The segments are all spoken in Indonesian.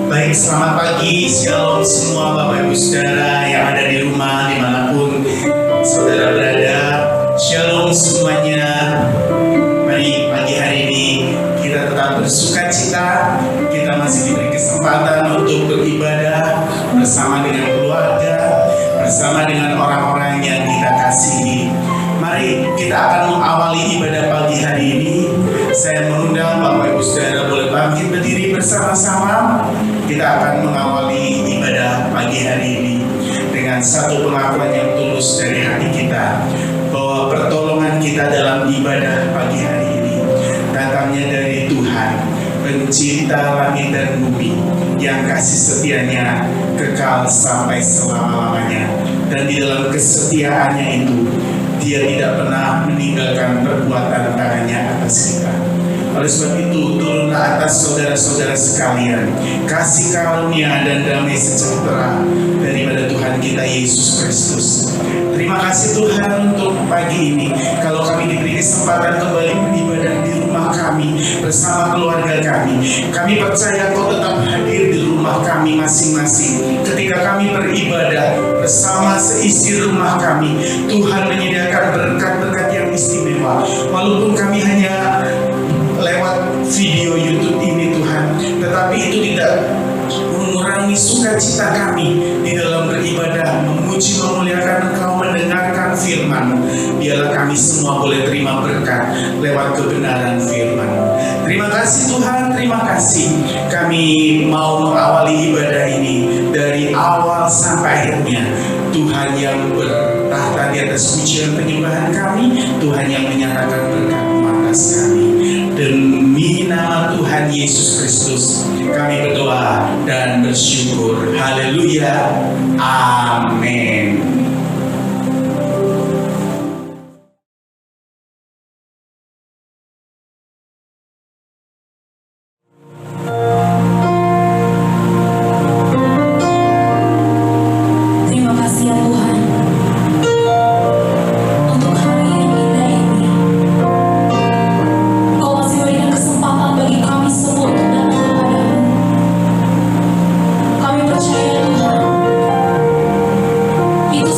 Baik, selamat pagi, shalom semua Bapak Ibu Saudara yang ada di rumah dimanapun saudara berada. Shalom semuanya. Mari pagi hari ini kita tetap bersuka cita. Kita masih diberi kesempatan untuk beribadah bersama dengan keluarga, bersama dengan orang-orang yang kita kasihi. Mari kita akan mengawali ibadah pagi hari ini. Saya mengundang Bapak Ibu Saudara boleh bangkit berdiri bersama-sama. Kita akan mengawali ibadah pagi hari ini dengan satu pengakuan yang tulus dari hati kita bahwa pertolongan kita dalam ibadah pagi hari ini datangnya dari Tuhan, pencipta langit dan bumi, yang kasih setianya kekal sampai selama-lamanya. Dan di dalam kesetiaannya itu Dia tidak pernah meninggalkan perbuatan tangannya atas kita. Oleh sebab itu, turunlah atas saudara-saudara sekalian kasih karunia dan damai sejahtera daripada Tuhan kita Yesus Kristus. Terima kasih Tuhan untuk pagi ini. Kalau kami diberi kesempatan kembali beribadah di rumah kami bersama keluarga kami, kami percaya Kau tetap hadir di rumah kami masing-masing. Ketika kami beribadah bersama seisi rumah kami, Tuhan menyediakan berkat-berkat yang istimewa. Walaupun kami hanya lewat video YouTube ini Tuhan, tetapi itu tidak mengurangi sukacita kami di dalam beribadah, memuji memuliakan Engkau, mendengarkan firman. Biarlah kami semua boleh terima berkat lewat kebenaran firman. Terima kasih Tuhan, terima kasih. Kami mau mengawali ibadah ini dari awal sampai akhirnya. Tuhan yang bertahta di atas pujian penyembahan kami, Tuhan yang menyatakan berkat atas kami. Demi nama Tuhan Yesus Kristus kami berdoa dan bersyukur. Haleluya. Amin. Itu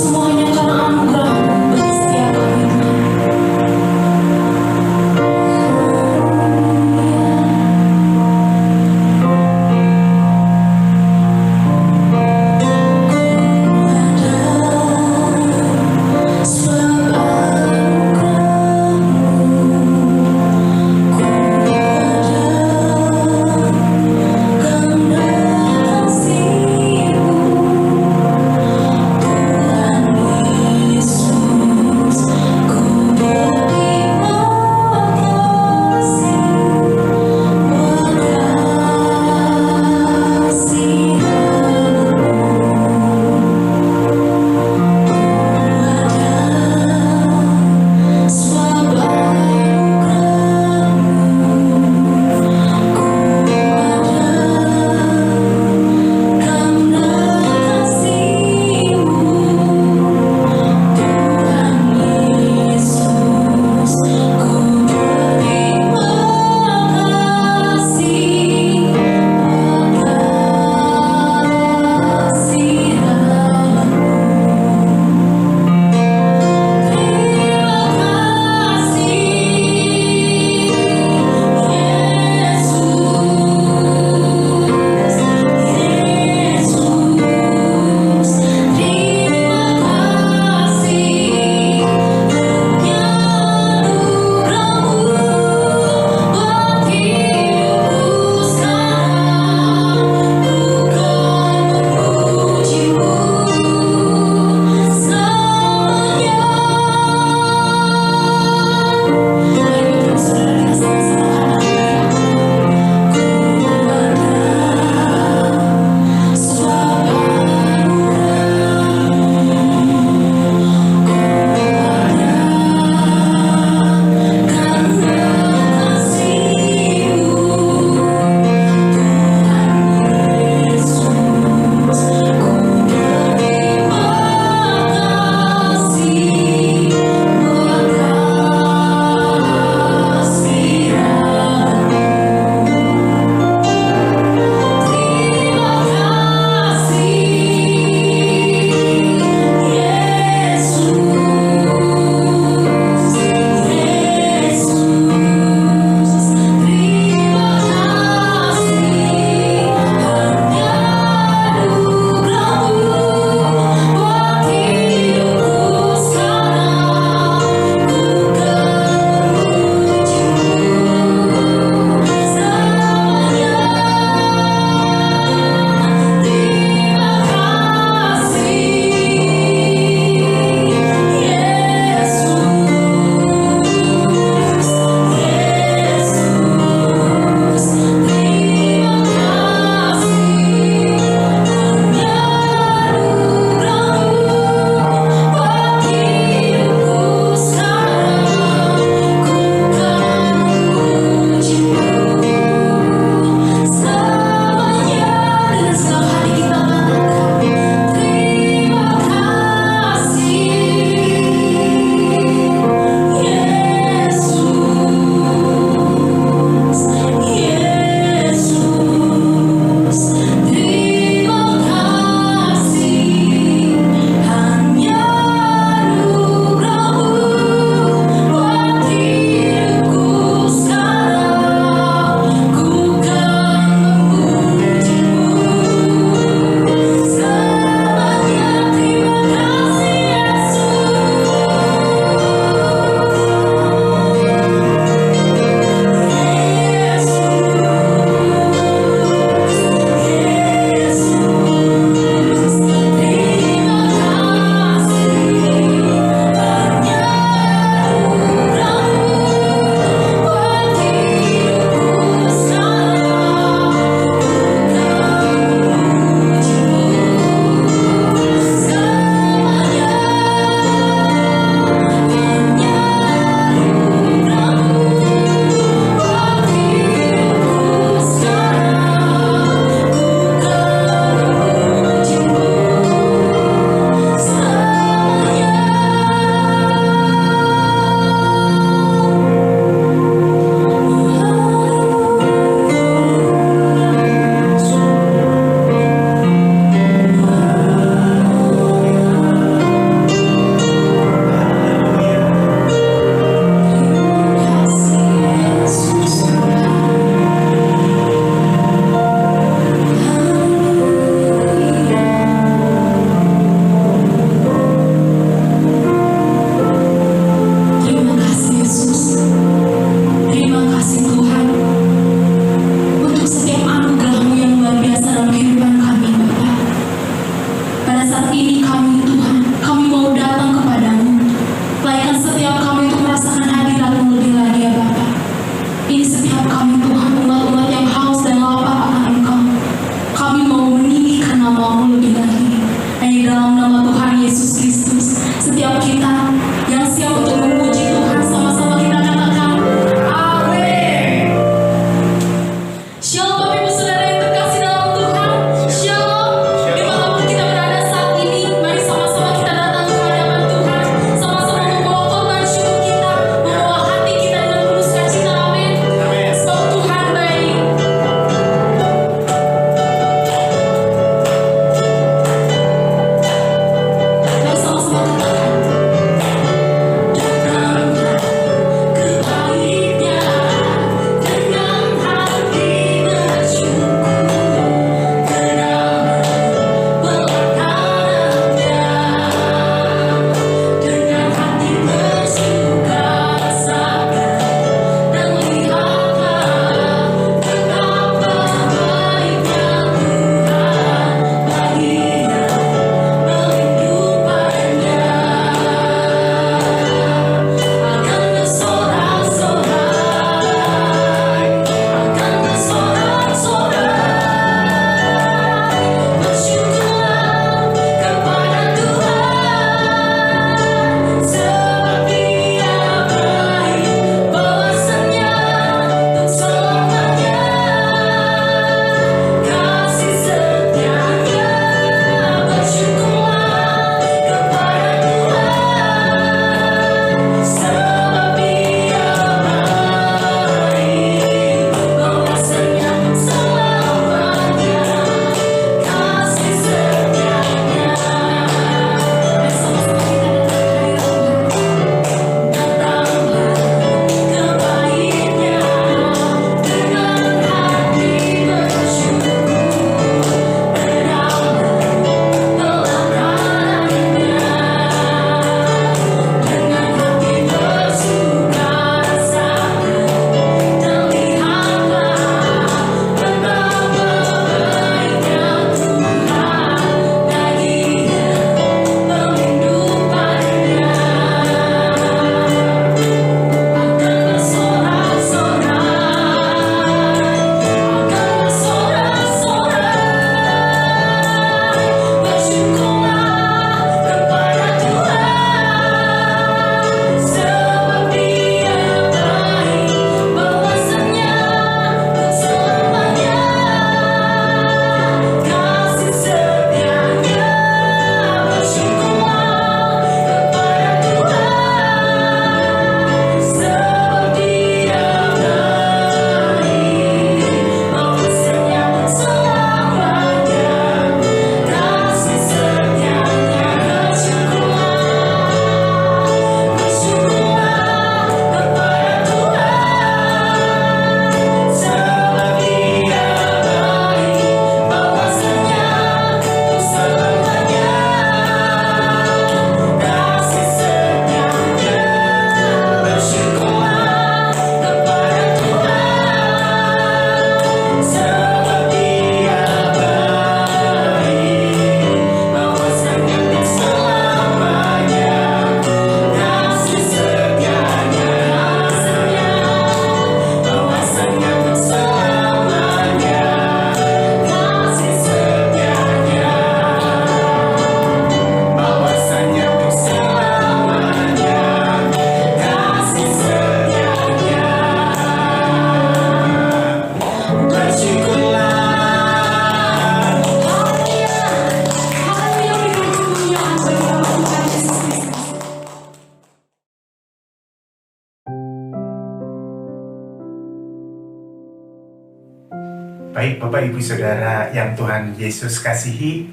Baik Bapak Ibu Saudara yang Tuhan Yesus kasihi,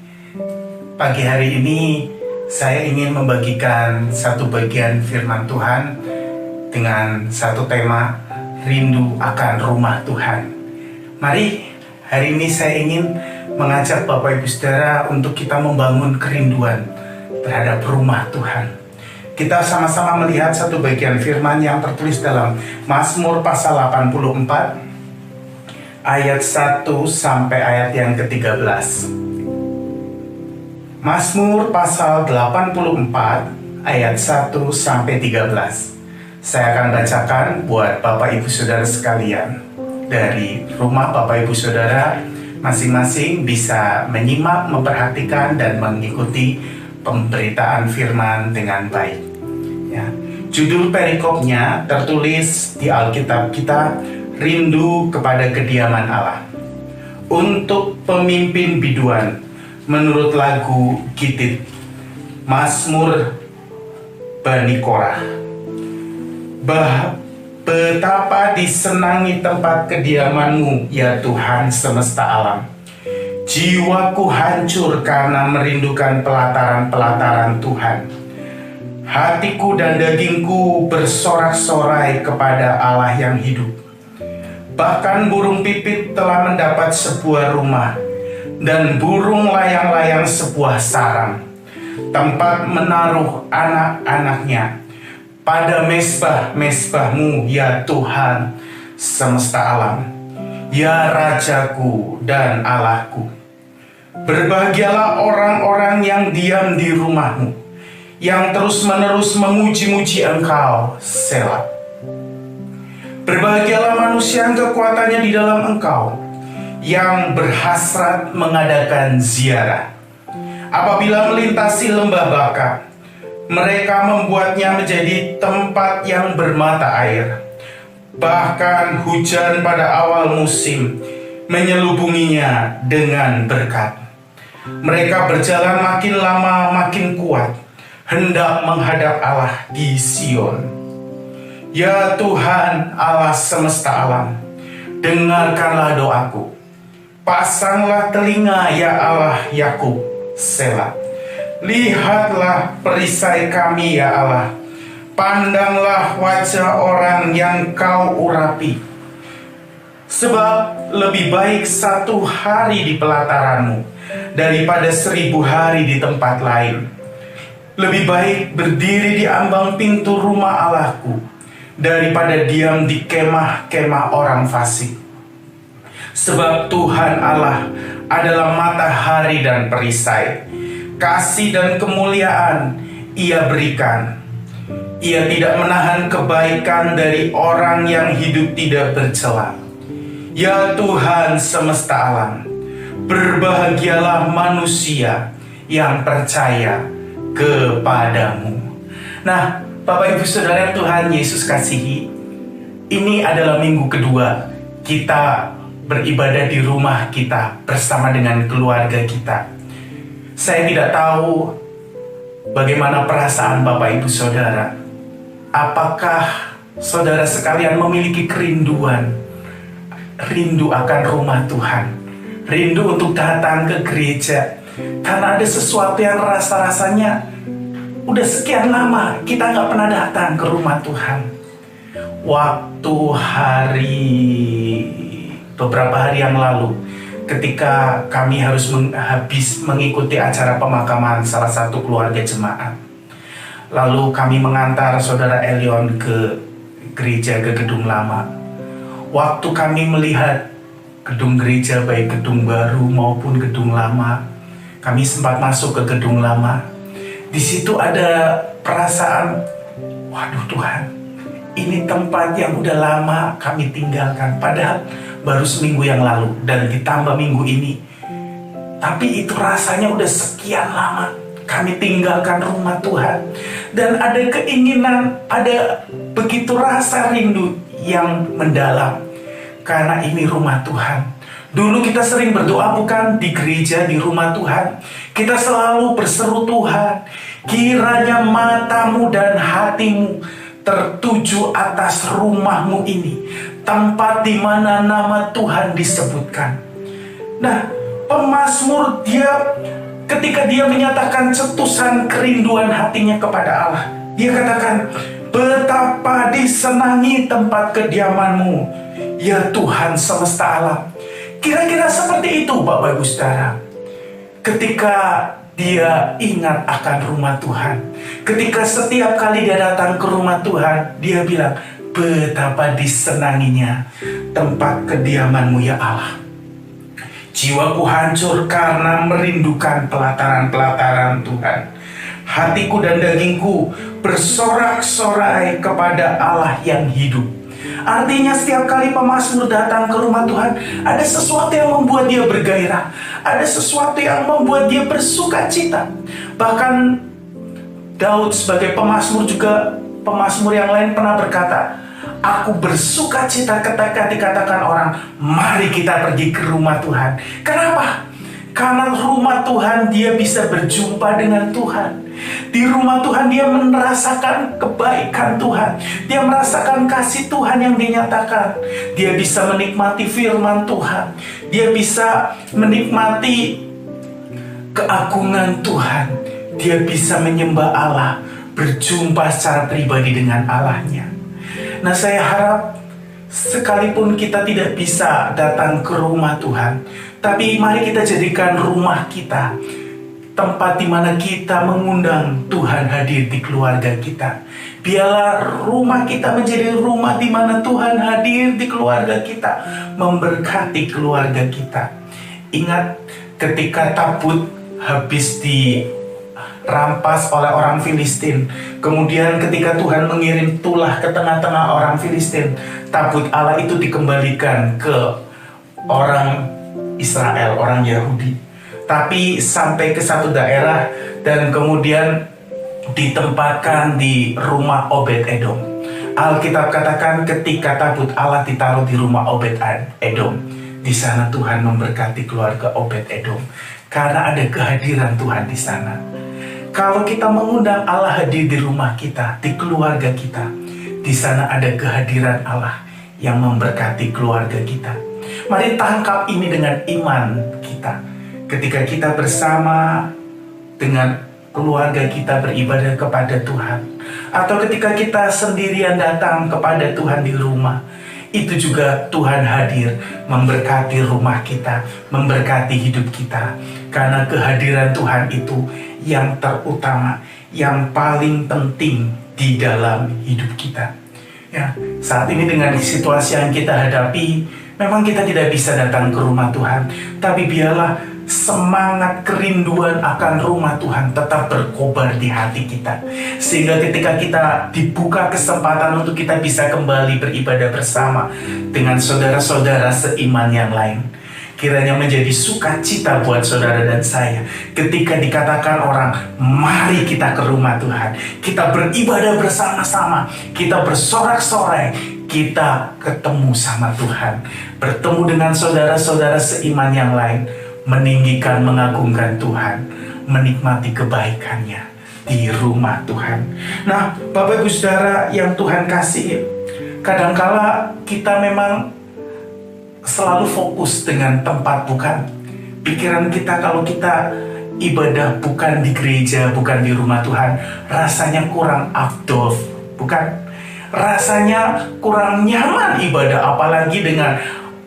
pagi hari ini saya ingin membagikan satu bagian firman Tuhan dengan satu tema, rindu akan rumah Tuhan. Mari hari ini saya ingin mengajak Bapak Ibu Saudara untuk kita membangun kerinduan terhadap rumah Tuhan. Kita sama-sama melihat satu bagian firman yang tertulis dalam Mazmur pasal 84 ayat 1 sampai ayat yang ke-13. Mazmur pasal 84 ayat 1 sampai 13. Saya akan bacakan buat Bapak Ibu Saudara sekalian. Dari rumah Bapak Ibu Saudara masing-masing bisa menyimak, memperhatikan dan mengikuti pemberitaan firman dengan baik. Ya. Judul perikopnya tertulis di Alkitab kita, rindu kepada kediaman Allah. Untuk pemimpin biduan menurut lagu Gitit, Mazmur Bani Korah. Betapa disenangi tempat kediaman-Mu, ya Tuhan semesta alam. Jiwaku hancur karena merindukan pelataran-pelataran Tuhan. Hatiku dan dagingku bersorak-sorai kepada Allah yang hidup. Bahkan burung pipit telah mendapat sebuah rumah, dan burung layang-layang sebuah sarang, tempat menaruh anak-anaknya. Pada mesbah-mesbah-Mu, ya Tuhan semesta alam, ya Rajaku dan Allahku. Berbahagialah orang-orang yang diam di rumah-Mu, yang terus-menerus memuji-muji Engkau, Selah. Berbahagialah manusia yang kekuatannya di dalam Engkau, yang berhasrat mengadakan ziarah. Apabila melintasi lembah Baka, mereka membuatnya menjadi tempat yang bermata air. Bahkan hujan pada awal musim menyelubunginya dengan berkat. Mereka berjalan makin lama makin kuat, hendak menghadap Allah di Sion. Ya Tuhan Allah semesta alam, dengarkanlah doaku. Pasanglah telinga, ya Allah Yakub, Selah. Lihatlah perisai kami, ya Allah. Pandanglah wajah orang yang Kau urapi. Sebab lebih baik 1 hari di pelataran-Mu daripada 1000 hari di tempat lain. Lebih baik berdiri di ambang pintu rumah Allahku daripada diam di kemah-kemah orang fasik. Sebab Tuhan Allah adalah matahari dan perisai. Kasih dan kemuliaan Ia berikan. Ia tidak menahan kebaikan dari orang yang hidup tidak bercela. Ya Tuhan semesta alam, berbahagialah manusia yang percaya kepadamu. Nah, Bapak Ibu Saudara Tuhan Yesus kasihi, ini adalah minggu kedua kita beribadah di rumah kita bersama dengan keluarga kita. Saya tidak tahu bagaimana perasaan Bapak Ibu Saudara. Apakah saudara sekalian memiliki kerinduan, rindu akan rumah Tuhan, rindu untuk datang ke gereja, karena ada sesuatu yang rasa-rasanya udah sekian lama kita nggak pernah datang ke rumah Tuhan. Waktu beberapa hari yang lalu, ketika kami harus habis mengikuti acara pemakaman salah satu keluarga jemaat, lalu kami mengantar saudara Elion ke gereja, ke gedung lama. Waktu kami melihat gedung gereja, baik gedung baru maupun gedung lama, kami sempat masuk ke gedung lama. Di situ ada perasaan, waduh Tuhan, ini tempat yang udah lama kami tinggalkan. Padahal baru seminggu yang lalu dan ditambah minggu ini. Tapi itu rasanya udah sekian lama kami tinggalkan rumah Tuhan. Dan ada keinginan, ada begitu rasa rindu yang mendalam. Karena ini rumah Tuhan. Dulu kita sering berdoa bukan di gereja, di rumah Tuhan. Kita selalu berseru, Tuhan, kiranya matamu dan hatimu tertuju atas rumahmu ini, tempat di mana nama Tuhan disebutkan. Nah, pemazmur ketika dia menyatakan cetusan kerinduan hatinya kepada Allah, dia katakan, betapa disenangi tempat kediamanmu, ya Tuhan semesta alam. Kira-kira seperti itu Bapak Ibu Saudara. Ketika dia ingat akan rumah Tuhan, ketika setiap kali dia datang ke rumah Tuhan, dia bilang, betapa disenanginya tempat kediamanmu ya Allah. Jiwaku hancur karena merindukan pelataran-pelataran Tuhan. Hatiku dan dagingku bersorak-sorai kepada Allah yang hidup. Artinya setiap kali pemazmur datang ke rumah Tuhan, ada sesuatu yang membuat dia bergairah, ada sesuatu yang membuat dia bersuka cita. Bahkan Daud sebagai pemazmur juga, pemazmur yang lain pernah berkata, aku bersuka cita ketika dikatakan orang, mari kita pergi ke rumah Tuhan. Kenapa? Karena rumah Tuhan dia bisa berjumpa dengan Tuhan. Di rumah Tuhan dia merasakan kebaikan Tuhan. Dia merasakan kasih Tuhan yang dinyatakan. Dia bisa menikmati firman Tuhan. Dia bisa menikmati keagungan Tuhan. Dia bisa menyembah Allah, berjumpa secara pribadi dengan Allahnya. Nah, saya harap sekalipun kita tidak bisa datang ke rumah Tuhan, tapi mari kita jadikan rumah kita tempat di mana kita mengundang Tuhan hadir di keluarga kita. Biarlah rumah kita menjadi rumah di mana Tuhan hadir di keluarga kita, memberkati keluarga kita. Ingat ketika Tabut habis dirampas oleh orang Filistin, kemudian ketika Tuhan mengirim tulah ke tengah-tengah orang Filistin, tabut Allah itu dikembalikan ke orang Israel, orang Yahudi. Tapi sampai ke satu daerah dan kemudian ditempatkan di rumah Obed-Edom. Alkitab katakan ketika tabut Allah ditaruh di rumah Obed-Edom, di sana Tuhan memberkati keluarga Obed-Edom karena ada kehadiran Tuhan di sana. Kalau kita mengundang Allah hadir di rumah kita, di keluarga kita, di sana ada kehadiran Allah yang memberkati keluarga kita. Mari tangkap ini dengan iman kita. Ketika kita bersama dengan keluarga kita beribadah kepada Tuhan, atau ketika kita sendirian datang kepada Tuhan di rumah, itu juga Tuhan hadir memberkati rumah kita, memberkati hidup kita. Karena kehadiran Tuhan itu yang terutama, yang paling penting di dalam hidup kita. Ya, saat ini dengan situasi yang kita hadapi, memang kita tidak bisa datang ke rumah Tuhan, tapi biarlah semangat kerinduan akan rumah Tuhan tetap berkobar di hati kita. Sehingga ketika kita dibuka kesempatan untuk kita bisa kembali beribadah bersama dengan saudara-saudara seiman yang lain, kiranya menjadi sukacita buat saudara dan saya ketika dikatakan orang, mari kita ke rumah Tuhan, kita beribadah bersama-sama, kita bersorak-sorai, kita ketemu sama Tuhan, bertemu dengan saudara-saudara seiman yang lain, meninggikan, mengagungkan Tuhan, menikmati kebaikannya di rumah Tuhan. Nah, Bapak Ibu Saudara yang Tuhan kasih, kadangkala kita memang selalu fokus dengan tempat, bukan? Pikiran kita kalau kita ibadah bukan di gereja, bukan di rumah Tuhan, rasanya kurang afdol, bukan? Rasanya kurang nyaman ibadah, apalagi dengan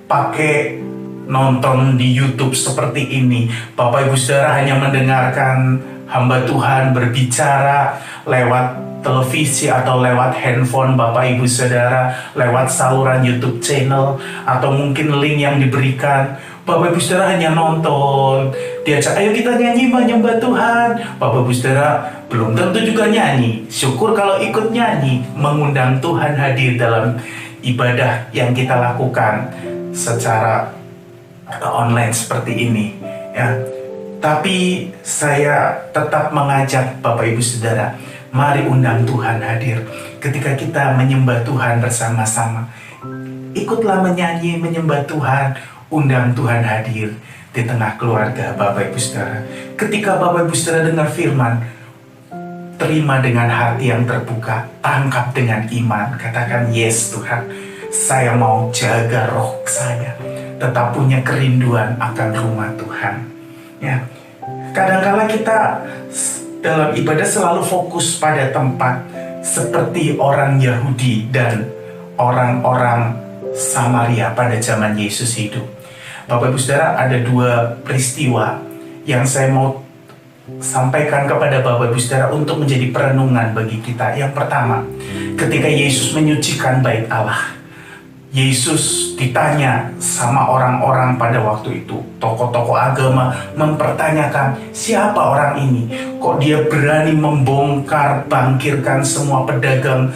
pakai nonton di YouTube seperti ini. Bapak Ibu Saudara hanya mendengarkan hamba Tuhan berbicara lewat televisi atau lewat handphone Bapak Ibu Saudara, lewat saluran YouTube channel, atau mungkin link yang diberikan. Bapak Ibu Saudara hanya nonton, diajak ayo kita nyanyi menyembah Tuhan. Bapak Ibu Saudara belum tentu juga nyanyi. Syukur kalau ikut nyanyi, mengundang Tuhan hadir dalam ibadah yang kita lakukan secara online seperti ini, ya. Tapi saya tetap mengajak Bapak Ibu Saudara, mari undang Tuhan hadir. Ketika kita menyembah Tuhan bersama-sama, ikutlah menyanyi menyembah Tuhan, undang Tuhan hadir di tengah keluarga Bapak Ibu Saudara. Ketika Bapak Ibu Saudara dengar firman, terima dengan hati yang terbuka, tangkap dengan iman, katakan yes Tuhan, saya mau jaga roh saya. tetap punya kerinduan akan rumah Tuhan. Ya, kadang-kala kita dalam ibadah selalu fokus pada tempat seperti orang Yahudi dan orang-orang Samaria pada zaman Yesus hidup. Bapak Ibu Saudara, ada dua peristiwa yang saya mau sampaikan kepada Bapak Ibu Saudara untuk menjadi perenungan bagi kita. Yang pertama, ketika Yesus menyucikan bait Allah, Yesus ditanya sama orang-orang pada waktu itu. Tokoh-tokoh agama mempertanyakan, siapa orang ini? Kok dia berani membongkar, bangkirkan semua pedagang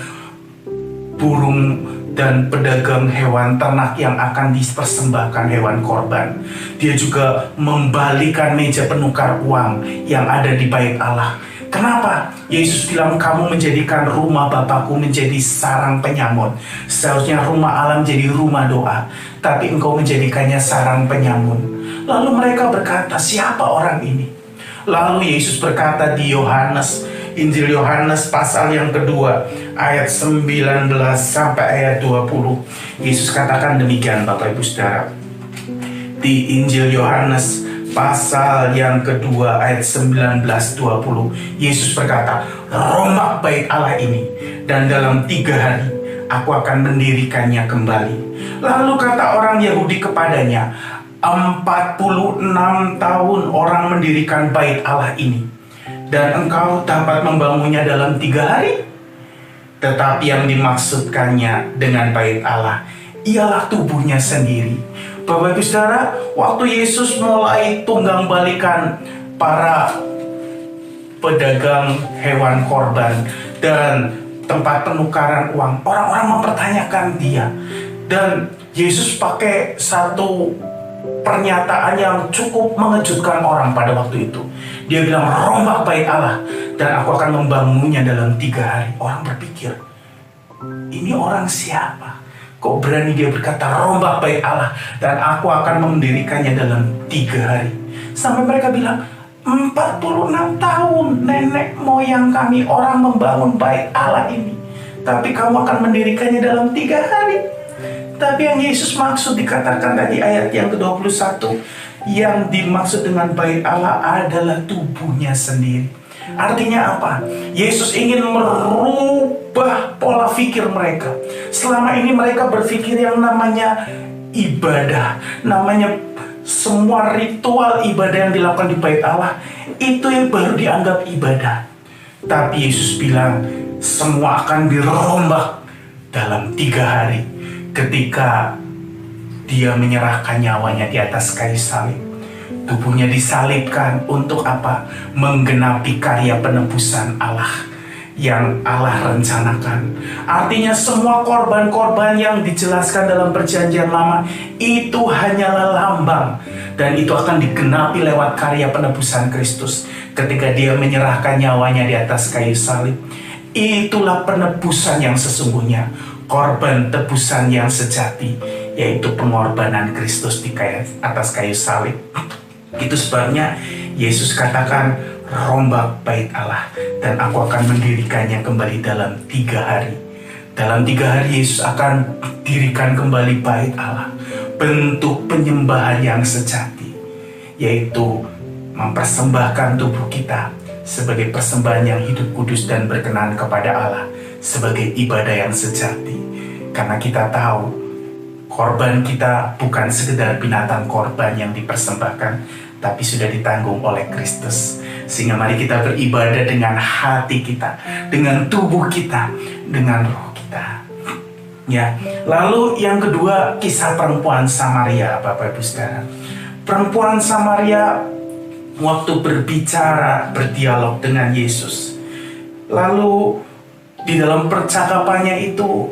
burung dan pedagang hewan ternak yang akan dipersembahkan hewan korban. Dia juga membalikan meja penukar uang yang ada di bait Allah. Kenapa? Yesus bilang, kamu menjadikan rumah Bapakku menjadi sarang penyamun. Seharusnya rumah Allah menjadi rumah doa, tapi engkau menjadikannya sarang penyamun. Lalu mereka berkata, siapa orang ini? Lalu Yesus berkata di Injil Yohanes pasal yang kedua, ayat 19 sampai ayat 20. Yesus katakan demikian, Bapak Ibu Saudara. Di Injil Yohanes pasal yang kedua ayat 19-20, Yesus berkata, rombak bait Allah ini, dan dalam 3 hari aku akan mendirikannya kembali. Lalu kata orang Yahudi kepadanya, 46 tahun orang mendirikan bait Allah ini, dan engkau dapat membangunnya dalam 3 hari? Tetapi yang dimaksudkannya dengan bait Allah ialah tubuhnya sendiri. Bapak Ibu Saudara, waktu Yesus mulai tunggang balikan para pedagang hewan korban dan tempat penukaran uang, orang-orang mempertanyakan dia. Dan Yesus pakai satu pernyataan yang cukup mengejutkan orang pada waktu itu. Dia bilang, rombak bait Allah, dan aku akan membangunnya dalam 3 hari. Orang berpikir, ini orang siapa? Kok berani dia berkata rombak bait Allah dan aku akan mendirikannya dalam 3 hari? Sampai mereka bilang, 46 tahun nenek moyang kami orang membangun bait Allah ini, tapi kamu akan mendirikannya dalam 3 hari. Tapi yang Yesus maksud dikatakan tadi ayat yang ke-21, yang dimaksud dengan bait Allah adalah tubuhnya sendiri. Artinya apa? Yesus ingin merubah pola pikir mereka. Selama ini mereka berpikir yang namanya ibadah, namanya semua ritual ibadah yang dilakukan di bait Allah, itu yang baru dianggap ibadah. Tapi Yesus bilang, semua akan dirombak dalam 3 hari ketika dia menyerahkan nyawanya di atas kayu salib. Tubuhnya disalibkan untuk apa? Menggenapi karya penebusan Allah yang Allah rencanakan. Artinya semua korban-korban yang dijelaskan dalam perjanjian lama itu hanyalah lambang, dan itu akan digenapi lewat karya penebusan Kristus ketika dia menyerahkan nyawanya di atas kayu salib. Itulah penebusan yang sesungguhnya, korban tebusan yang sejati, yaitu pengorbanan Kristus di atas kayu salib. Itu sebabnya Yesus katakan, rombak bait Allah dan aku akan mendirikannya kembali dalam 3 hari. Dalam 3 hari Yesus akan dirikan kembali bait Allah, bentuk penyembahan yang sejati, yaitu mempersembahkan tubuh kita sebagai persembahan yang hidup, kudus, dan berkenan kepada Allah, sebagai ibadah yang sejati. Karena kita tahu korban kita bukan sekedar binatang korban yang dipersembahkan, tapi sudah ditanggung oleh Kristus. Sehingga mari kita beribadah dengan hati kita, dengan tubuh kita, dengan roh kita. Ya, lalu yang kedua, kisah perempuan Samaria, Bapak Ibu Saudara. Perempuan Samaria waktu berbicara, berdialog dengan Yesus, lalu di dalam percakapannya itu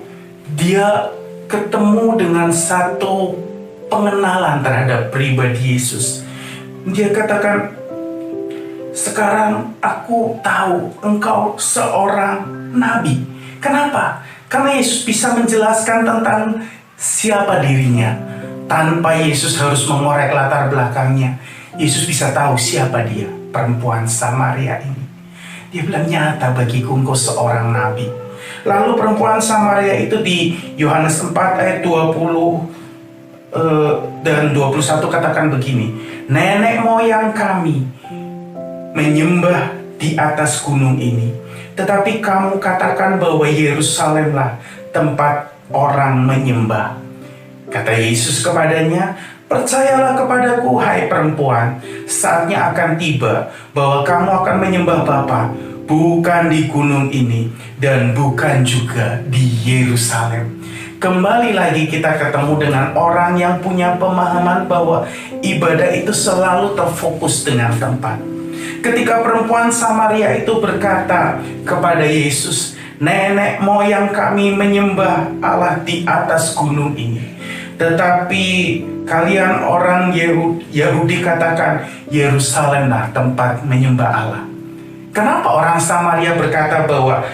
dia ketemu dengan satu pengenalan terhadap pribadi Yesus. Dia katakan, sekarang aku tahu engkau seorang nabi. Kenapa? Karena Yesus bisa menjelaskan tentang siapa dirinya tanpa Yesus harus mengorek latar belakangnya. Yesus bisa tahu siapa dia, perempuan Samaria ini. Dia bilang, nyata bagiku engkau seorang nabi. Lalu perempuan Samaria itu di Yohanes 4 ayat 20 dan 21 katakan begini, nenek moyang kami menyembah di atas gunung ini, tetapi kamu katakan bahwa Yerusalemlah tempat orang menyembah. Kata Yesus kepadanya, percayalah kepadaku hai perempuan, saatnya akan tiba bahwa kamu akan menyembah Bapa, bukan di gunung ini dan bukan juga di Yerusalem. Kembali lagi kita ketemu dengan orang yang punya pemahaman bahwa ibadah itu selalu terfokus dengan tempat. Ketika perempuan Samaria itu berkata kepada Yesus, nenek moyang kami menyembah Allah di atas gunung ini, tetapi kalian orang Yahudi katakan Yerusalemlah tempat menyembah Allah. Kenapa orang Samaria berkata bahwa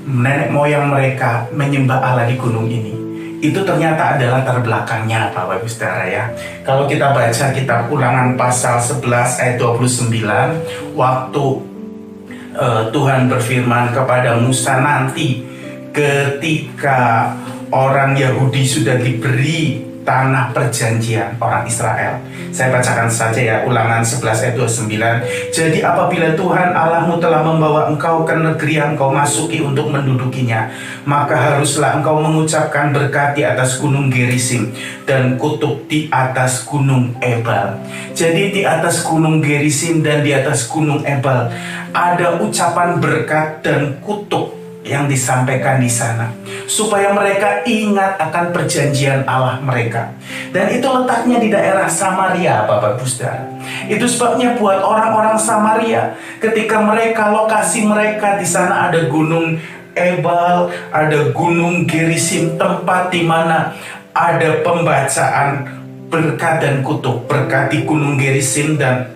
nenek moyang mereka menyembah Allah di gunung ini? Itu ternyata adalah latar belakangnya, Bapak Ibu Saudara ya. Kalau kita baca kitab Ulangan pasal 11 ayat 29, waktu Tuhan berfirman kepada Musa nanti ketika orang Yahudi sudah diberi tanah perjanjian orang Israel. Saya bacakan saja ya, Ulangan 11 ayat 29. Jadi apabila Tuhan Allahmu telah membawa engkau ke negeri yang engkau masuki untuk mendudukinya, maka haruslah engkau mengucapkan berkat di atas gunung Gerisim dan kutuk di atas gunung Ebal. Jadi di atas gunung Gerisim dan di atas gunung Ebal ada ucapan berkat dan kutuk yang disampaikan di sana, supaya mereka ingat akan perjanjian Allah mereka. Dan itu letaknya di daerah Samaria, Bapak Ibu Saudara. Itu sebabnya buat orang-orang Samaria, ketika mereka, lokasi mereka di sana ada gunung Ebal, ada gunung Gerisim, tempat di mana ada pembacaan berkat dan kutuk, berkat di gunung Gerisim dan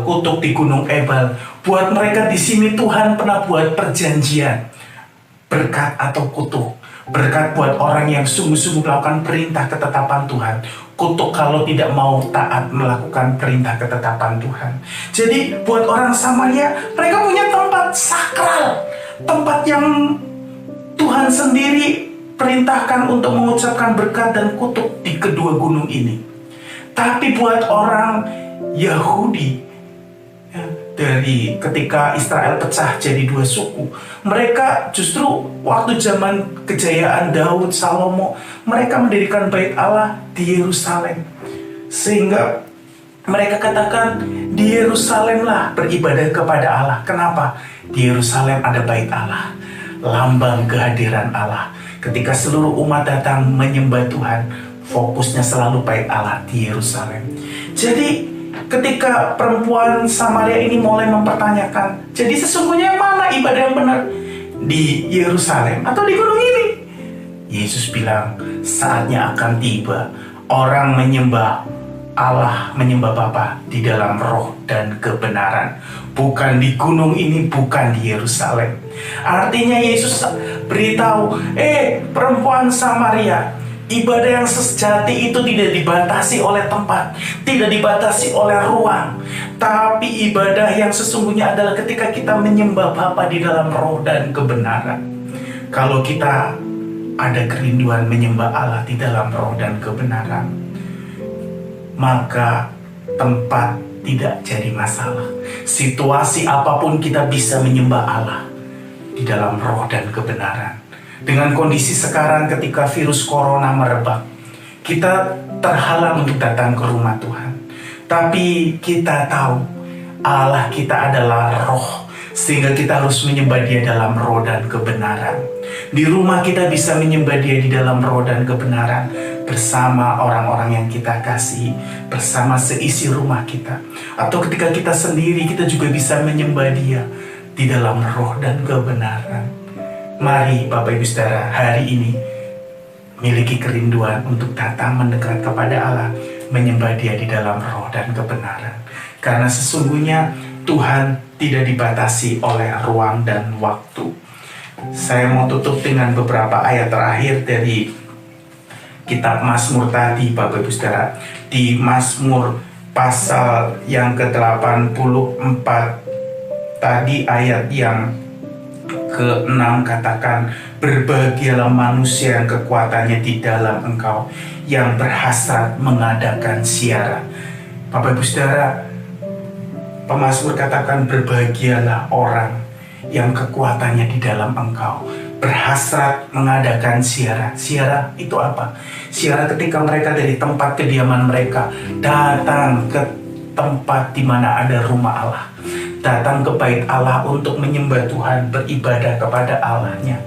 kutuk di gunung Ebal. Buat mereka di sini Tuhan pernah buat perjanjian. Berkat atau kutuk. Berkat buat orang yang sungguh-sungguh melakukan perintah ketetapan Tuhan. Kutuk kalau tidak mau taat melakukan perintah ketetapan Tuhan. Jadi buat orang Samaria, mereka punya tempat sakral, tempat yang Tuhan sendiri perintahkan untuk mengucapkan berkat dan kutuk di kedua gunung ini. Tapi buat orang Yahudi, dari ketika Israel pecah jadi dua suku, mereka justru waktu zaman kejayaan Daud, Salomo, mereka mendirikan bait Allah di Yerusalem. Sehingga mereka katakan di Yerusalemlah beribadah kepada Allah. Kenapa? Di Yerusalem ada bait Allah, lambang kehadiran Allah. Ketika seluruh umat datang menyembah Tuhan, fokusnya selalu bait Allah di Yerusalem. Jadi ketika perempuan Samaria ini mulai mempertanyakan, jadi sesungguhnya yang mana ibadah yang benar? Di Yerusalem atau di gunung ini? Yesus bilang, saatnya akan tiba orang menyembah Allah, menyembah Bapa di dalam roh dan kebenaran. Bukan di gunung ini, bukan di Yerusalem. Artinya Yesus beritahu, perempuan Samaria, ibadah yang sejati itu tidak dibatasi oleh tempat, tidak dibatasi oleh ruang. Tapi ibadah yang sesungguhnya adalah ketika kita menyembah Bapa di dalam roh dan kebenaran. Kalau kita ada kerinduan menyembah Allah di dalam roh dan kebenaran, maka tempat tidak jadi masalah. Situasi apapun kita bisa menyembah Allah di dalam roh dan kebenaran. Dengan kondisi sekarang ketika virus corona merebak, kita terhalang untuk datang ke rumah Tuhan. Tapi kita tahu Allah kita adalah roh, sehingga kita harus menyembah Dia dalam roh dan kebenaran. Di rumah kita bisa menyembah Dia di dalam roh dan kebenaran, bersama orang-orang yang kita kasih, bersama seisi rumah kita. Atau ketika kita sendiri, kita juga bisa menyembah Dia di dalam roh dan kebenaran. Mari Bapak Ibu Saudara hari ini miliki kerinduan untuk datang mendekat kepada Allah, menyembah Dia di dalam roh dan kebenaran. Karena sesungguhnya Tuhan tidak dibatasi oleh ruang dan waktu. Saya mau tutup dengan beberapa ayat terakhir dari kitab Mazmur tadi, Bapak Ibu Saudara. Di Mazmur pasal yang ke-84 tadi, ayat yang ke-6 katakan, berbahagialah manusia yang kekuatannya di dalam Engkau, yang berhasrat mengadakan siara. Bapak Ibu Saudara, pemazmur katakan berbahagialah orang yang kekuatannya di dalam Engkau, berhasrat mengadakan siara. Siara itu apa? Siara ketika mereka dari tempat kediaman mereka datang ke tempat di mana ada rumah Allah, datang ke bait Allah untuk menyembah Tuhan, beribadah kepada Allahnya.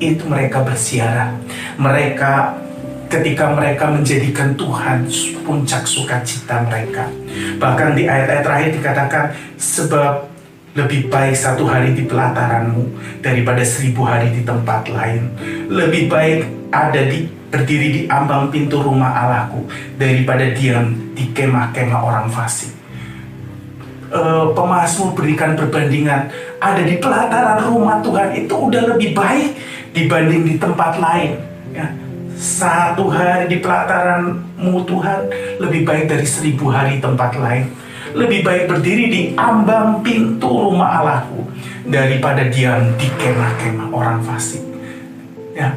Itu mereka bersiara. Mereka ketika mereka menjadikan Tuhan puncak sukacita mereka. Bahkan di ayat-ayat terakhir dikatakan, sebab lebih baik 1 hari di pelataranmu daripada 1000 hari di tempat lain. Lebih baik berdiri di ambang pintu rumah Allahku daripada diam di kemah-kemah orang fasik. Pemazmur berikan perbandingan, ada di pelataran rumah Tuhan itu udah lebih baik dibanding di tempat lain. Ya. 1 hari di pelataranmu Tuhan lebih baik dari 1000 hari tempat lain. Lebih baik berdiri di ambang pintu rumah Allahku daripada diam di kemah-kemah orang fasik. Ya,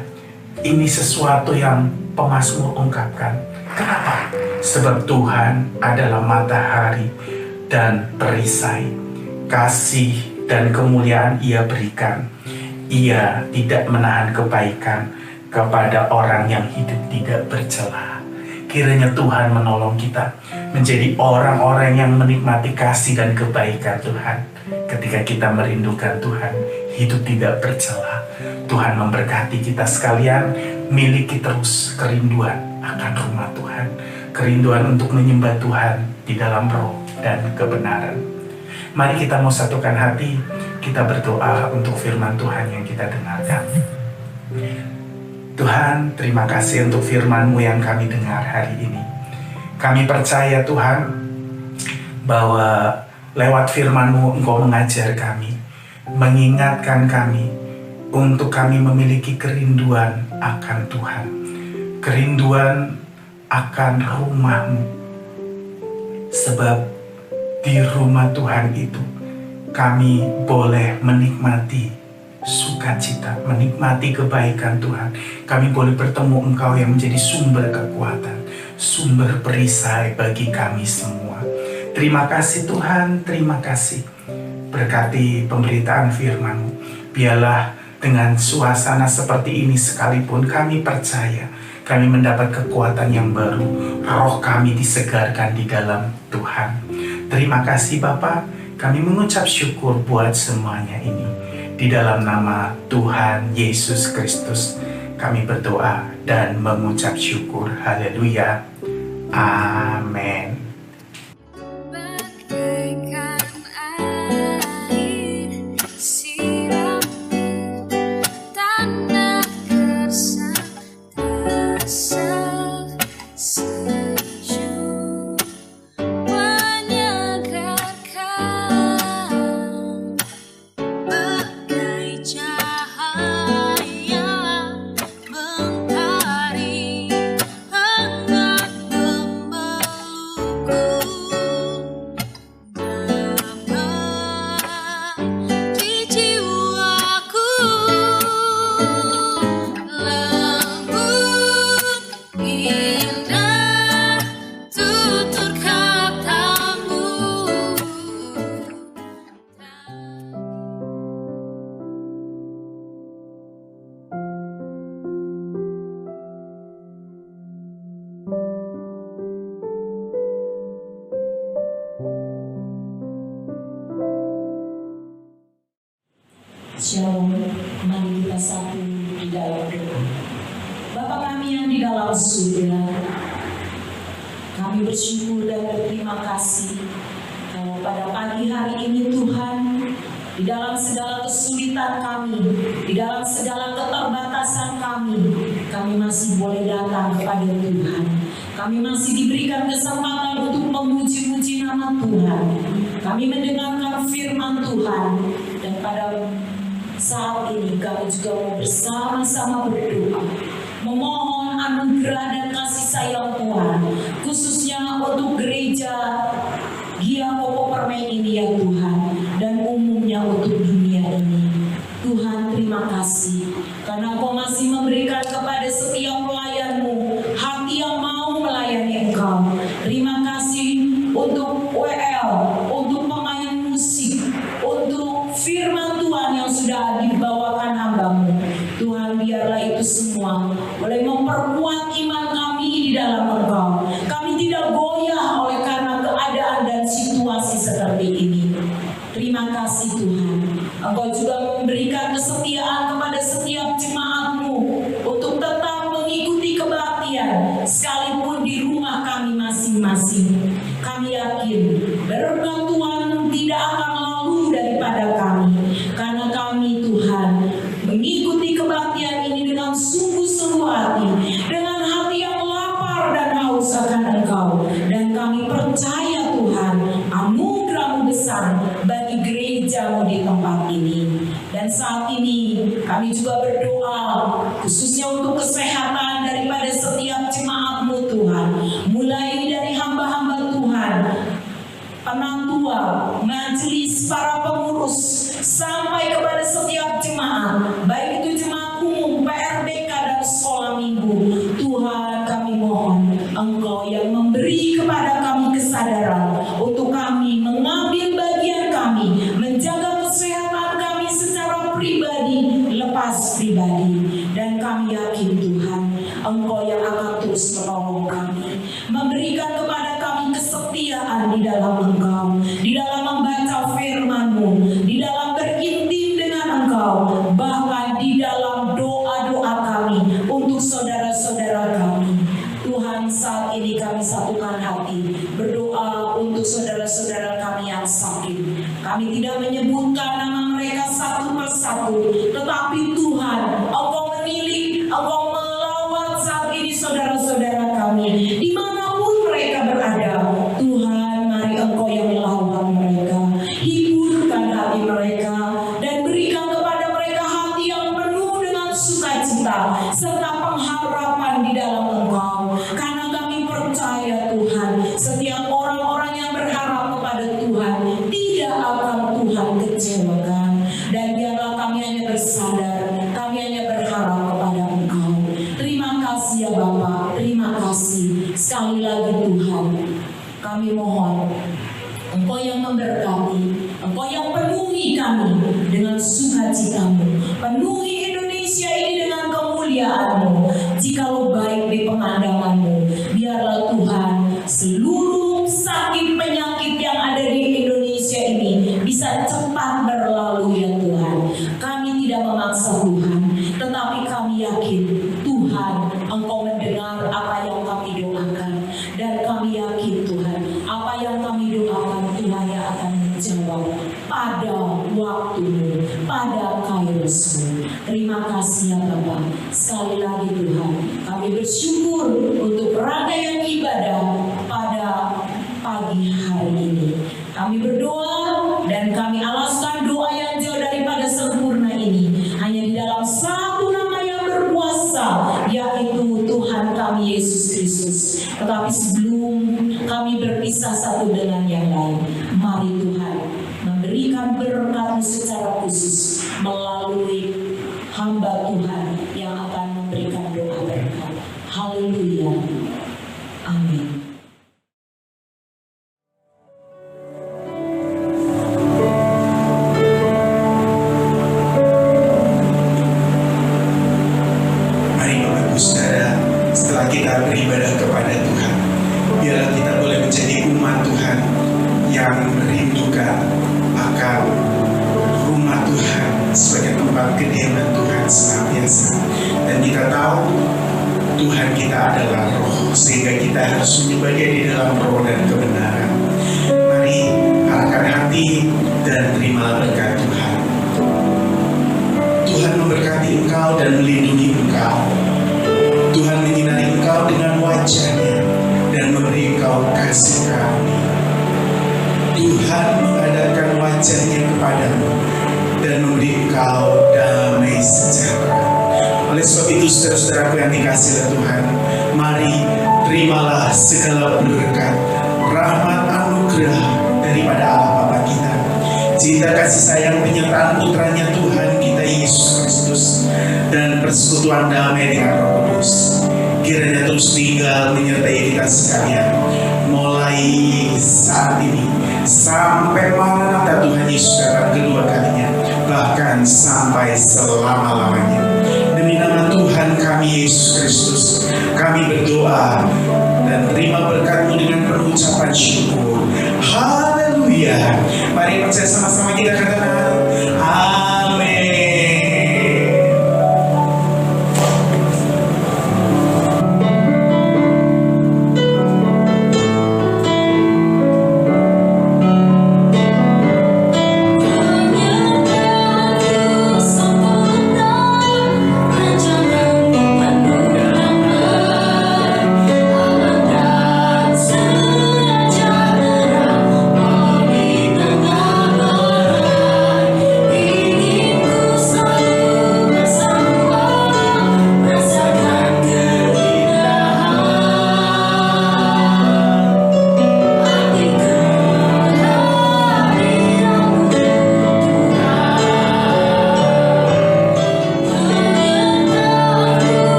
ini sesuatu yang pemazmur ungkapkan. Kenapa? Sebab Tuhan adalah matahari dan perisai. Kasih dan kemuliaan Ia berikan. Ia tidak menahan kebaikan kepada orang yang hidup tidak bercela. Kiranya Tuhan menolong kita menjadi orang-orang yang menikmati kasih dan kebaikan Tuhan. Ketika kita merindukan Tuhan, hidup tidak bercela. Tuhan memberkati kita sekalian, miliki terus kerinduan akan rumah Tuhan, kerinduan untuk menyembah Tuhan di dalam roh dan kebenaran. Mari kita mau satukan hati, kita berdoa untuk firman Tuhan yang kita dengarkan. Tuhan, terima kasih untuk firman-Mu yang kami dengar hari ini. Kami percaya Tuhan, bahwa lewat firman-Mu Engkau mengajar kami, mengingatkan kami, untuk kami memiliki kerinduan akan Tuhan, kerinduan akan rumah-Mu. Sebab di rumah Tuhan itu, kami boleh menikmati sukacita, menikmati kebaikan Tuhan. Kami boleh bertemu Engkau yang menjadi sumber kekuatan, sumber perisai bagi kami semua. Terima kasih Tuhan, terima kasih. Berkati pemberitaan firman-Mu. Biarlah dengan suasana seperti ini sekalipun kami percaya, kami mendapat kekuatan yang baru. Roh kami disegarkan di dalam Tuhan. Terima kasih Bapa, kami mengucap syukur buat semuanya ini. Di dalam nama Tuhan Yesus Kristus kami berdoa dan mengucap syukur. Haleluya. Amin. Shalom, mari kita satu di dalam doa. Bapa kami yang di dalam surga, kami bersyukur dan berterima kasih kalau pada pagi hari ini Tuhan, di dalam segala kesulitan kami, di dalam segala keterbatasan kami masih boleh datang kepada Tuhan. Kami masih diberikan kesempatan untuk memuji-muji nama Tuhan. Kami mendengarkan firman Tuhan, dan pada saat ini kami juga mau bersama-sama berdoa, memohon anugerah dan kasih sayang Tuhan, khususnya untuk gereja Gia Popo Permai ini ya Tuhan, dan umumnya untuk dunia ini. Tuhan, terima untuk WL, untuk pemain musik, untuk firman Tuhan yang sudah dibawakan hamba-Mu. Tuhan, biarlah itu semua boleh memperkuat iman kami di dalam Engkau. Kami tidak goyah oleh karena keadaan dan situasi seperti ini. Terima kasih Tuhan. Engkau juga memberikan kesetiaan kepada setiap jemaat-Mu untuk tetap mengikuti kebaktian sekalipun di rumah kami masing-masing. Kami yakin berkat Tuhan tidak akan lalu daripada kami, karena kami Tuhan mengikuti kebaktian ini dengan sungguh-sungguh hati, dengan hati yang lapar dan haus akan Engkau. Dan kami percaya Tuhan, anugerah-Mu besar bagi gereja-Mu di tempat ini. Dan saat ini kami juga berdoa khususnya untuk kesehatan daripada setiap jemaat-Mu Tuhan, mulai dari hamba-hamba Tuhan, penatua, majelis, para pengurus, sampai kepada setiap jemaat, baik itu jemaat umum, PRBK dan sekolah minggu. Tuhan, kami mohon Engkau yang memberi kepada kami kesadaran untuk kami mengambil bagian kami, menjaga kesehatan kami secara pribadi, lepas pribadi. Dan kami yakin Tuhan, Engkau yang akan terus menolong kami, memberikan kepada kami kesetiaan di dalam Engkau, di dalam membaca firman-Mu, di dalam berintim dengan Engkau, bahkan di dalam doa-doa kami untuk saudara-saudara kami. Tuhan, saat ini kami satukan hati berdoa untuk saudara-saudara kami yang sakit. Kami tidak menyebutkan nama mereka satu persatu, tetapi Tuhan, Engkau menilik, Engkau melawat saat ini saudara-saudara kami dimanapun mereka berada. Tuhan, mari Engkau yang melawat mereka, hiburkan hati mereka, dan berikan kepada mereka hati yang penuh dengan sukacita serta pengharapan di dalam Engkau. Karena kami percaya Tuhan, setiap orang-orang yang berharap kepada Tuhan tidak akan Tuhan kecewakan. Dan biarlah kami hanya bersandar, kami hanya berharap kepada Engkau. Terima kasih ya Bapa, terima kasih sekali lagi Tuhan. Kami mohon Engkau yang memberkati, Engkau yang penuhi kami dengan sukacita-Mu, penuhi Indonesia ini dengan kemuliaan-Mu. Jikalau baik di pemandangan-Mu, biarlah Tuhan seluruh sakit penyakit yang ada di Indonesia ini bisa cepat berlalu ya Tuhan. Kami tidak memaksa Tuhan, tetapi kami yakin Tuhan, Engkau mendengar apa yang kami doakan. Dan kami yakin Tuhan, apa yang kami doakan Tuhan yang akan menjawab pada waktu-Mu, pada kairos-Mu. Terima kasih ya Bapa. Sekali lagi Tuhan, kami bersyukur untuk rangkaian ibadah pada pagi hari ini. Kami berdoa dan kami alaskan doa yang jauh daripada sempurna ini hanya di dalam satu nama yang berkuasa, yaitu Tuhan kami Yesus Kristus. Tetapi sebelum kami berpisah satu dengan yang lain, mari Tuhan memberikan berkat-Mu secara khusus melalui hamba Tuhan yang akan memberikan doa berkat. Haleluya. Amin. Mari Bapak Ibu Saudara, setelah kita beribadah kepada Tuhan, biarlah kita boleh menjadi umat Tuhan yang merindukan akan rumah Tuhan sebagai tempat kediaman Tuhan senantiasa. Dan kita tahu Tuhan kita adalah roh, sehingga kita harus menyembah Dia di dalam roh dan kebenaran. Mari arahkan hati dan terimalah berkat Tuhan. Tuhan memberkati engkau dan melindungi engkau. Tuhan menyinari engkau dengan wajah-Nya dan memberi engkau kasih karunia. Tuhan menghadapkan wajah-Nya kepadamu dan memberi engkau damai sejahtera. Oleh sebab itu saudara-saudaraku yang dikasihi oleh Tuhan, mari terimalah segala berkat, rahmat anugerah daripada Allah Bapa kita, cinta kasih sayang penyertaan putranya Tuhan kita Yesus Kristus, dan persekutuan damai dengan Roh Kudus kiranya terus tinggal menyertai kita sekalian, mulai saat ini sampai Maranatha Tuhan Yesus datang kedua kalinya, bahkan sampai selama-lamanya. Demi nama Tuhan kami Yesus Kristus, kami berdoa dan terima berkat-Mu dengan penuh ucapan syukur. Haleluya. Mari percaya sama-sama kita katakan